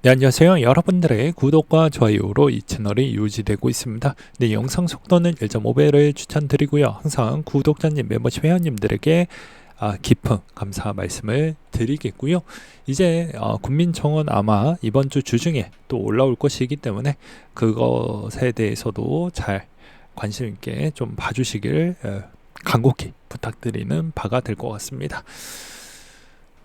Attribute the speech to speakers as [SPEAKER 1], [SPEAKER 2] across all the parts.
[SPEAKER 1] 네, 안녕하세요. 여러분들의 구독과 좋아요로 이 채널이 유지되고 있습니다. 네, 영상 속도는 1.5배를 추천드리고요. 항상 구독자님, 멤버십 회원님들에게 깊은 감사 말씀을 드리겠고요. 이제 국민청원 아마 이번 주 주중에 또 올라올 것이기 때문에 그것에 대해서도 잘 관심 있게 좀 봐주시길 간곡히 부탁드리는 바가 될 것 같습니다.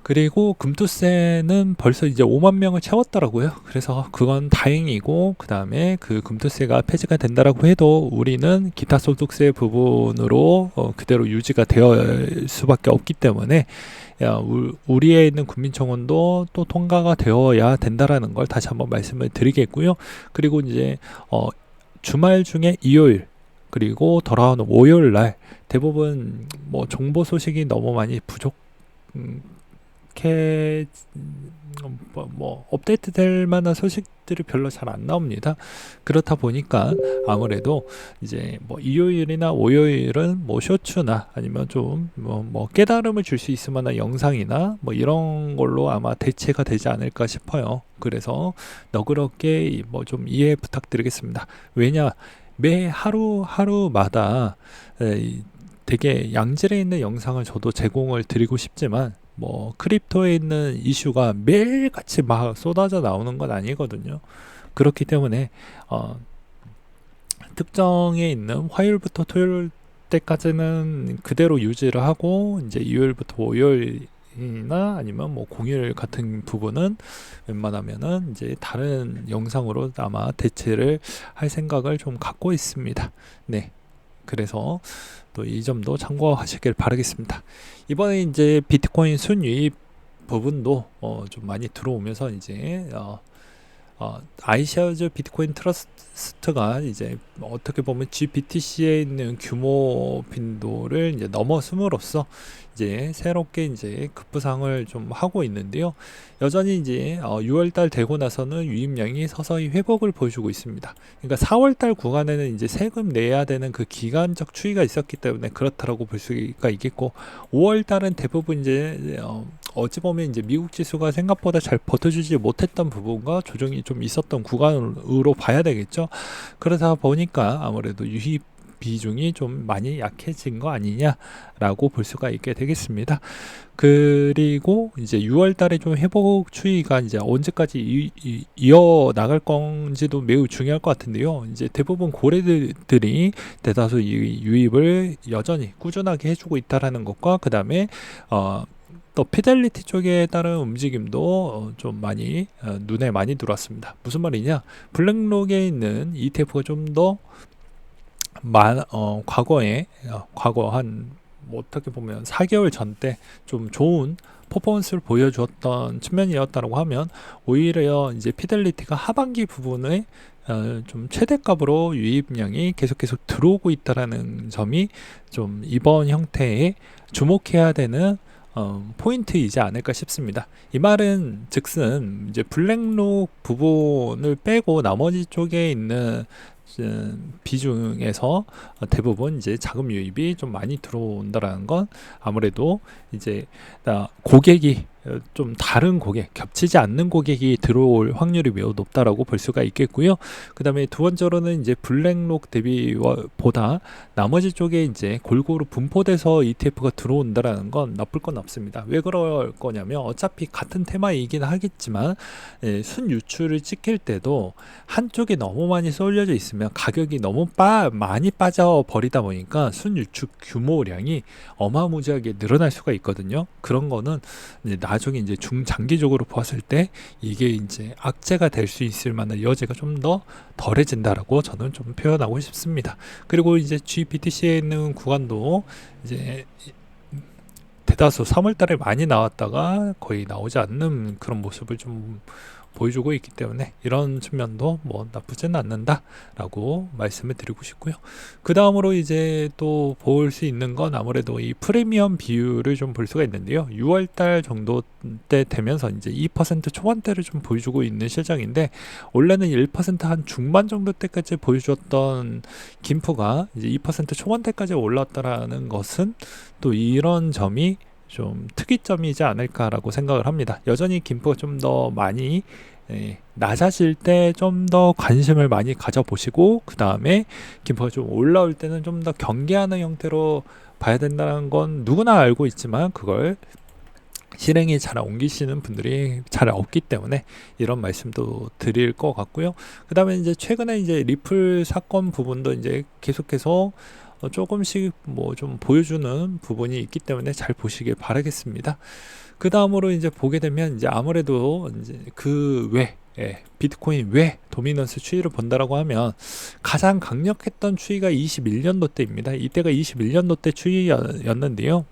[SPEAKER 1] 그리고 금투세는 벌써 이제 5만 명을 채웠더라고요. 그래서 그건 다행이고, 그 다음에 그 금투세가 폐지가 된다라고 해도 우리는 기타 소득세 부분으로 그대로 유지가 되어 수밖에 없기 때문에 우리에 있는 국민청원도 또 통과가 되어야 된다라는 걸 다시 한번 말씀을 드리겠고요. 그리고 이제 주말 중에 일요일 그리고 돌아오는 월요일 날 대부분 뭐 정보 소식이 너무 많이 이렇게 업데이트 될 만한 소식들이 별로 잘 안 나옵니다. 그렇다 보니까 아무래도 이제 뭐 일요일이나 월요일은 뭐 쇼츠나 아니면 좀 뭐 깨달음을 줄 수 있을 만한 영상이나 뭐 이런 걸로 아마 대체가 되지 않을까 싶어요. 그래서 너그럽게 뭐 좀 이해 부탁드리겠습니다. 왜냐, 매 하루마다 되게 양질의 있는 영상을 저도 제공을 드리고 싶지만 뭐 크립토에 있는 이슈가 매일같이 막 쏟아져 나오는 건 아니거든요. 그렇기 때문에 특정에 있는 화요일부터 토요일 때까지는 그대로 유지를 하고 이제 일요일부터 월요일이나 아니면 뭐 공휴일 같은 부분은 웬만하면은 이제 다른 영상으로 아마 대체를 할 생각을 좀 갖고 있습니다. 네. 그래서 또 이 점도 참고하시길 바라겠습니다. 이번에 이제 비트코인 순유입 부분도 좀 많이 들어오면서 이제 아이shares 비트코인 트러스트가 이제 어떻게 보면 GBTC에 있는 규모 빈도를 이제 넘어섬으로써 이제 새롭게 이제 급부상을 좀 하고 있는데요. 여전히 이제 6월달 되고 나서는 유입량이 서서히 회복을 보여주고 있습니다. 그러니까 4월달 구간에는 이제 세금 내야 되는 그 기간적 추이가 있었기 때문에 그렇다라고 볼 수가 있겠고, 5월달은 대부분 이제 어찌 보면 이제 미국 지수가 생각보다 잘 버텨주지 못했던 부분과 조정이 좀 있었던 구간으로 봐야 되겠죠. 그러다 보니까 아무래도 유입 비중이 좀 많이 약해진 거 아니냐라고 볼 수가 있게 되겠습니다. 그리고 이제 6월 달에 좀 회복 추이가 이제 언제까지 이어 나갈 건지도 매우 중요할 것 같은데요. 이제 대부분 고래들이 대다수 유입을 여전히 꾸준하게 해주고 있다라는 것과 그 다음에 또 피델리티 쪽에 따른 움직임도 좀 많이 눈에 많이 들어왔습니다. 무슨 말이냐? 블랙록에 있는 ETF가 좀 더 과거 한 뭐 어떻게 보면 4개월 전 때 좀 좋은 퍼포먼스를 보여주었던 측면이었다고 하면, 오히려 이제 피델리티가 하반기 부분에 좀 최대값으로 유입량이 계속 들어오고 있다라는 점이 좀 이번 형태에 주목해야 되는 포인트이지 않을까 싶습니다. 이 말은 즉슨 이제 블랙록 부분을 빼고 나머지 쪽에 있는 비중에서 대부분 이제 자금 유입이 좀 많이 들어온다라는 건 아무래도 이제 고객이 좀 다른 고객, 겹치지 않는 고객이 들어올 확률이 매우 높다라고 볼 수가 있겠고요. 그 다음에 두 번째로는 이제 블랙록 대비보다 나머지 쪽에 이제 골고루 분포돼서 ETF가 들어온다라는 건 나쁠 건 없습니다. 왜 그럴 거냐면 어차피 같은 테마이긴 하겠지만 순유출을 찍힐 때도 한쪽에 너무 많이 쏠려져 있으면 가격이 너무 많이 빠져 버리다 보니까 순유출 규모량이 어마무지하게 늘어날 수가 있거든요. 그런 거는 이제 나중에 이제 중장기적으로 봤을 때 이게 이제 악재가 될 수 있을 만한 여지가 좀 더 덜해진다라고 저는 좀 표현하고 싶습니다. 그리고 이제 GBTC에 있는 구간도 이제 대다수 3월달에 많이 나왔다가 거의 나오지 않는 그런 모습을 좀 보여주고 있기 때문에 이런 측면도 뭐 나쁘지는 않는다라고 말씀을 드리고 싶고요. 그 다음으로 이제 또 볼 수 있는 건 아무래도 이 프리미엄 비율을 좀 볼 수가 있는데요. 6월달 정도 때 되면서 이제 2% 초반대를 좀 보여주고 있는 실정인데, 원래는 1% 중반 정도 때까지 보여줬던 김프가 이제 2% 초반대까지 올랐다라는 것은 또 이런 점이 좀 특이점이지 않을까라고 생각을 합니다. 여전히 김포가 좀 더 많이 낮아질 때 좀 더 관심을 많이 가져보시고, 그 다음에 김포가 좀 올라올 때는 좀 더 경계하는 형태로 봐야 된다는 건 누구나 알고 있지만, 그걸 실행에 잘 옮기시는 분들이 잘 없기 때문에 이런 말씀도 드릴 것 같고요. 그 다음에 이제 최근에 이제 리플 사건 부분도 이제 계속해서 조금씩 뭐 좀 보여주는 부분이 있기 때문에 잘 보시길 바라겠습니다. 그 다음으로 이제 보게 되면 이제 아무래도 이제 그 외, 비트코인 외 도미넌스 추이를 본다라고 하면 가장 강력했던 추이가 21년도 때입니다. 이때가 21년도 때 추이였는데요.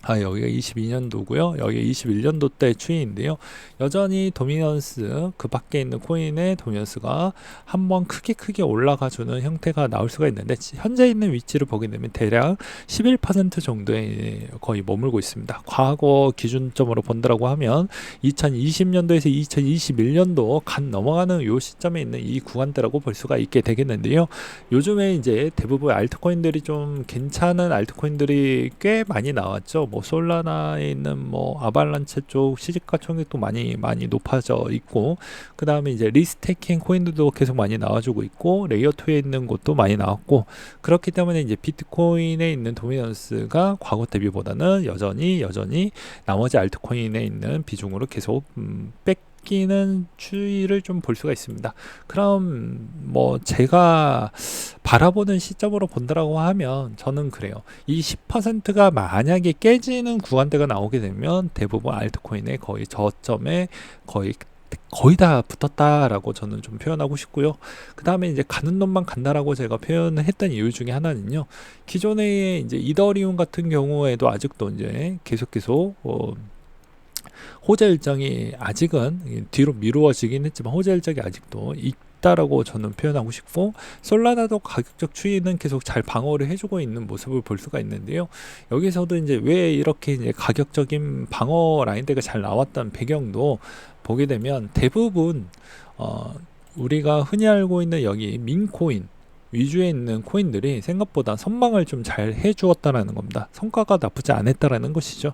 [SPEAKER 1] 여기가 22년도고요. 여기가 21년도 때 추이인데요. 여전히 도미넌스, 그 밖에 있는 코인의 도미넌스가 한번 크게 올라가주는 형태가 나올 수가 있는데, 현재 있는 위치를 보게 되면 대략 11% 정도에 거의 머물고 있습니다. 과거 기준점으로 본다라고 하면 2020년도에서 2021년도 간 넘어가는 요 시점에 있는 이 구간대라고 볼 수가 있게 되겠는데요. 요즘에 이제 대부분 알트코인들이 좀 괜찮은 알트코인들이 꽤 많이 나왔죠. 뭐 솔라나에 있는 뭐 아발란체 쪽 시집가 총액도 많이 높아져 있고, 그 다음에 이제 리스테이킹 코인들도 계속 많이 나와주고 있고, 레이어 2에 있는 곳도 많이 나왔고, 그렇기 때문에 이제 비트코인에 있는 도미넌스가 과거 대비보다는 여전히 나머지 알트코인에 있는 비중으로 계속 뺏기는 추이를 좀 볼 수가 있습니다. 그럼 뭐 제가 바라보는 시점으로 본다라고 하면 저는 그래요. 이 10%가 만약에 깨지는 구간대가 나오게 되면 대부분 알트코인의 거의 저점에 거의 다 붙었다라고 저는 좀 표현하고 싶고요. 그 다음에 이제 가는 놈만 간다라고 제가 표현을 했던 이유 중에 하나는요. 기존에 이제 이더리움 같은 경우에도 아직도 이제 계속 호재 일정이 아직은 뒤로 미루어지긴 했지만 호재 일정이 아직도 있다라고 저는 표현하고 싶고, 솔라나도 가격적 추이는 계속 잘 방어를 해주고 있는 모습을 볼 수가 있는데요. 여기서도 이제 왜 이렇게 이제 가격적인 방어 라인대가 잘 나왔던 배경도 보게 되면 대부분 우리가 흔히 알고 있는 여기 민코인 위주에 있는 코인들이 생각보다 선방을 좀 잘 해주었다라는 겁니다. 성과가 나쁘지 않았다라는 것이죠.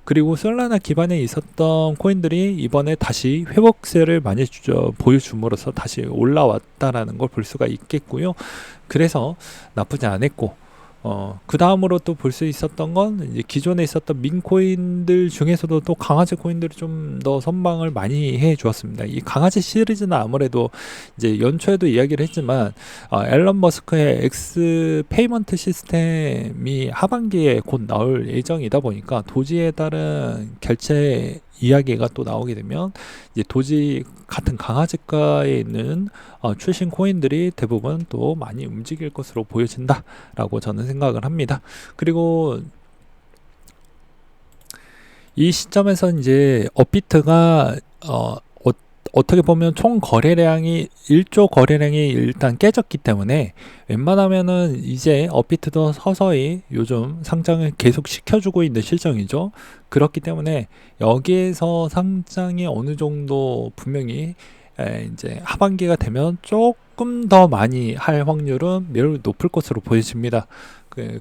[SPEAKER 1] 그리고 솔라나 기반에 있었던 코인들이 이번에 다시 회복세를 많이 보여줌으로써 다시 올라왔다라는 걸 볼 수가 있겠고요. 그래서 나쁘지 않았고, 그 다음으로 또 볼 수 있었던 건 이제 기존에 있었던 민코인들 중에서도 또 강아지 코인들이 좀 더 선방을 많이 해 주었습니다. 이 강아지 시리즈는 아무래도 이제 연초에도 이야기를 했지만, 앨런 머스크의 엑스 페이먼트 시스템이 하반기에 곧 나올 예정이다 보니까 도지에 따른 결제 이야기가 또 나오게 되면 이제 도지 같은 강아지가에 있는 출신 코인들이 대부분 또 많이 움직일 것으로 보여진다라고 저는 생각을 합니다. 그리고 이 시점에서 이제 업비트가 어떻게 보면 총 거래량이 1조 거래량이 일단 깨졌기 때문에 웬만하면은 이제 업비트도 서서히 요즘 상장을 계속 시켜주고 있는 실정이죠. 그렇기 때문에 여기에서 상장이 어느 정도 분명히 이제 하반기가 되면 조금 더 많이 할 확률은 매우 높을 것으로 보여집니다.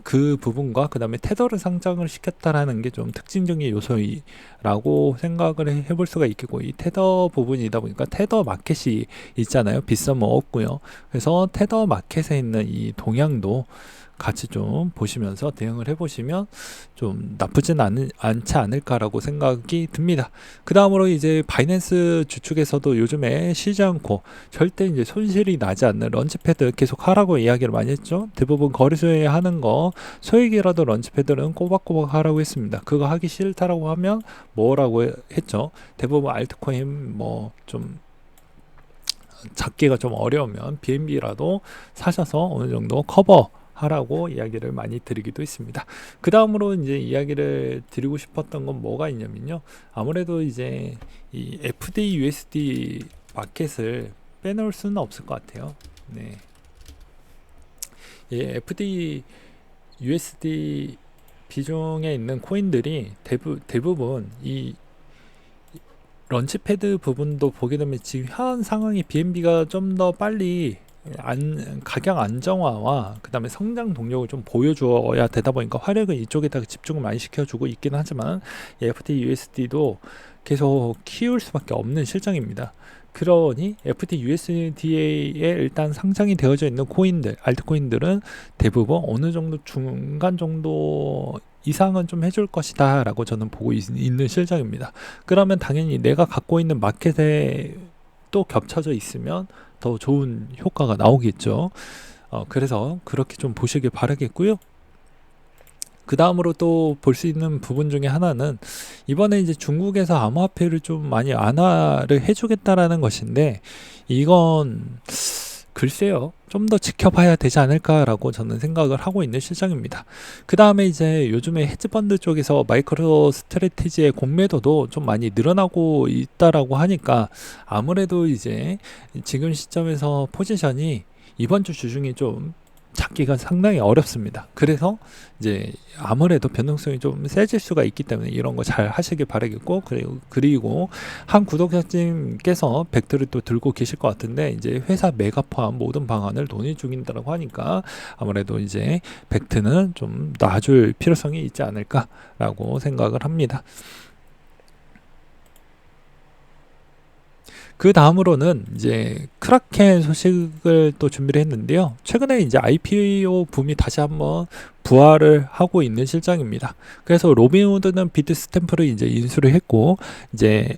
[SPEAKER 1] 그 부분과 그 다음에 테더를 상장을 시켰다라는 게 좀 특징적인 요소라고 생각을 해볼 수가 있겠고, 이 테더 부분이다 보니까 테더 마켓이 있잖아요. 비싸면 없고요. 그래서 테더 마켓에 있는 이 동향도 같이 좀 보시면서 대응을 해보시면 좀 나쁘진 않지 않을까라고 생각이 듭니다. 그 다음으로 이제 바이낸스 주축에서도 요즘에 쉬지 않고 절대 이제 손실이 나지 않는 런치패드 계속 하라고 이야기를 많이 했죠. 대부분 거래소에 하는 거 소액이라도 런치패드는 꼬박꼬박 하라고 했습니다. 그거 하기 싫다라고 하면 뭐라고 했죠. 대부분 알트코인 뭐 좀 잡기가 좀 어려우면 BNB라도 사셔서 어느 정도 커버 하라고 이야기를 많이 드리기도 했습니다. 그 다음으로 이제 이야기를 드리고 싶었던 건 뭐가 있냐면요. 아무래도 이제 이 FD USD 마켓을 빼놓을 수는 없을 것 같아요. 네. 이 FD USD 비중에 있는 코인들이 대부분 이 런치패드 부분도 보게 되면 지금 현 상황이 BNB가 좀 더 빨리 가격 안정화와 그 다음에 성장 동력을 좀 보여줘야 되다 보니까 화력은 이쪽에다가 집중을 많이 시켜주고 있긴 하지만 FT USD도 계속 키울 수밖에 없는 실정입니다. 그러니 FTUSDA에 일단 상장이 되어져 있는 코인들, 알트코인들은 대부분 어느 정도 중간 정도 이상은 좀 해줄 것이다 라고 저는 보고 있는 실정입니다. 그러면 당연히 내가 갖고 있는 마켓에 또 겹쳐져 있으면 더 좋은 효과가 나오겠죠. 그래서 그렇게 좀 보시길 바라겠고요. 그 다음으로 또 볼 수 있는 부분 중에 하나는 이번에 이제 중국에서 암호화폐를 좀 많이 완화를 해주겠다라는 것인데, 이건 글쎄요, 좀 더 지켜봐야 되지 않을까라고 저는 생각을 하고 있는 실정입니다. 그 다음에 이제 요즘에 헤지펀드 쪽에서 마이크로 스트래티지의 공매도도 좀 많이 늘어나고 있다라고 하니까 아무래도 이제 지금 시점에서 포지션이 이번 주 주중에 좀 잡기가 상당히 어렵습니다. 그래서 이제 아무래도 변동성이 좀 세질 수가 있기 때문에 이런 거 잘 하시길 바라겠고, 그리고 한 구독자님께서 벡터를 또 들고 계실 것 같은데, 이제 회사 매각 포함 모든 방안을 논의 중인다라고 하니까 아무래도 이제 벡트는 좀 놔줄 필요성이 있지 않을까라고 생각을 합니다. 그 다음으로는 이제 크라켄 소식을 또 준비를 했는데요. 최근에 이제 IPO 붐이 다시 한번 부활을 하고 있는 실정입니다. 그래서 로빈후드는 비트스탬프를 이제 인수를 했고, 이제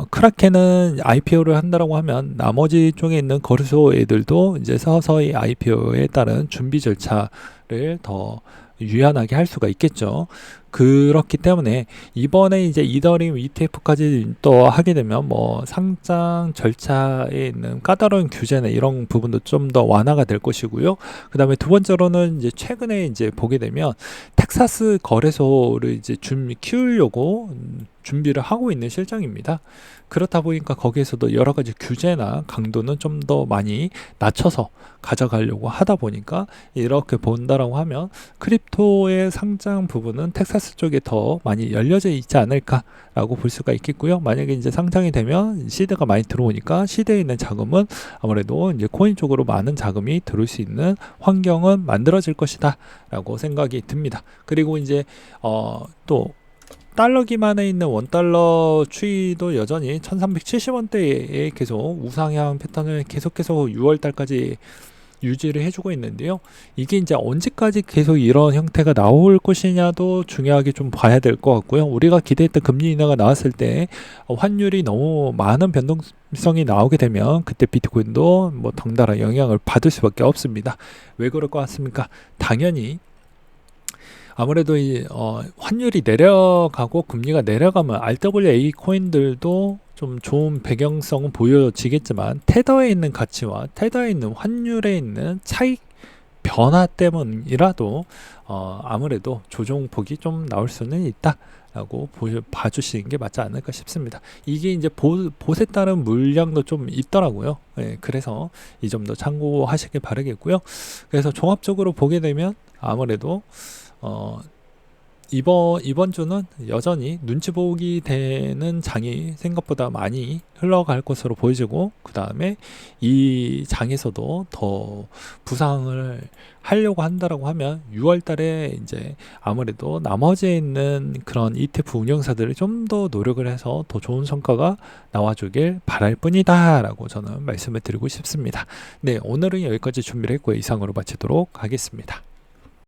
[SPEAKER 1] 크라켄은 IPO를 한다라고 하면 나머지 쪽에 있는 거래소 애들도 이제 서서히 IPO에 따른 준비 절차를 더 유연하게 할 수가 있겠죠. 그렇기 때문에 이번에 이제 이더리움 ETF까지 또 하게 되면 뭐 상장 절차에 있는 까다로운 규제나 이런 부분도 좀 더 완화가 될 것이고요. 그 다음에 두 번째로는 이제 최근에 이제 보게 되면 텍사스 거래소를 이제 키우려고 준비를 하고 있는 실정입니다. 그렇다 보니까 거기에서도 여러 가지 규제나 강도는 좀 더 많이 낮춰서 가져가려고 하다 보니까 이렇게 본다라고 하면 크립토의 상장 부분은 텍사스 쪽에 더 많이 열려져 있지 않을까라고 볼 수가 있겠고요. 만약에 이제 상장이 되면 시드가 많이 들어오니까 시드에 있는 자금은 아무래도 이제 코인 쪽으로 많은 자금이 들어올 수 있는 환경은 만들어질 것이다라고 생각이 듭니다. 그리고 이제 또 달러 기반에 있는 원달러 추이도 여전히 1370원대에 계속 우상향 패턴을 계속해서 6월달까지 유지를 해주고 있는데요. 이게 이제 언제까지 계속 이런 형태가 나올 것이냐도 중요하게 좀 봐야 될 것 같고요. 우리가 기대했던 금리 인하가 나왔을 때 환율이 너무 많은 변동성이 나오게 되면 그때 비트코인도 뭐 덩달아 영향을 받을 수밖에 없습니다. 왜 그럴 것 같습니까? 당연히 아무래도 이 환율이 내려가고 금리가 내려가면 RWA 코인들도 좀 좋은 배경성은 보여지겠지만, 테더에 있는 가치와 테더에 있는 환율에 있는 차익 변화 때문이라도 아무래도 조정폭이 좀 나올 수는 있다라고 봐주시는 게 맞지 않을까 싶습니다. 이게 이제 보세 따른 물량도 좀 있더라고요. 예, 그래서 이 점도 참고하시길 바라겠고요. 그래서 종합적으로 보게 되면 아무래도 이번 주는 여전히 눈치 보기 되는 장이 생각보다 많이 흘러갈 것으로 보여지고, 그 다음에 이 장에서도 더 부상을 하려고 한다라고 하면 6월 달에 이제 아무래도 나머지에 있는 그런 ETF 운영사들이 좀 더 노력을 해서 더 좋은 성과가 나와주길 바랄 뿐이다 라고 저는 말씀을 드리고 싶습니다. 네, 오늘은 여기까지 준비를 했고요. 이상으로 마치도록 하겠습니다.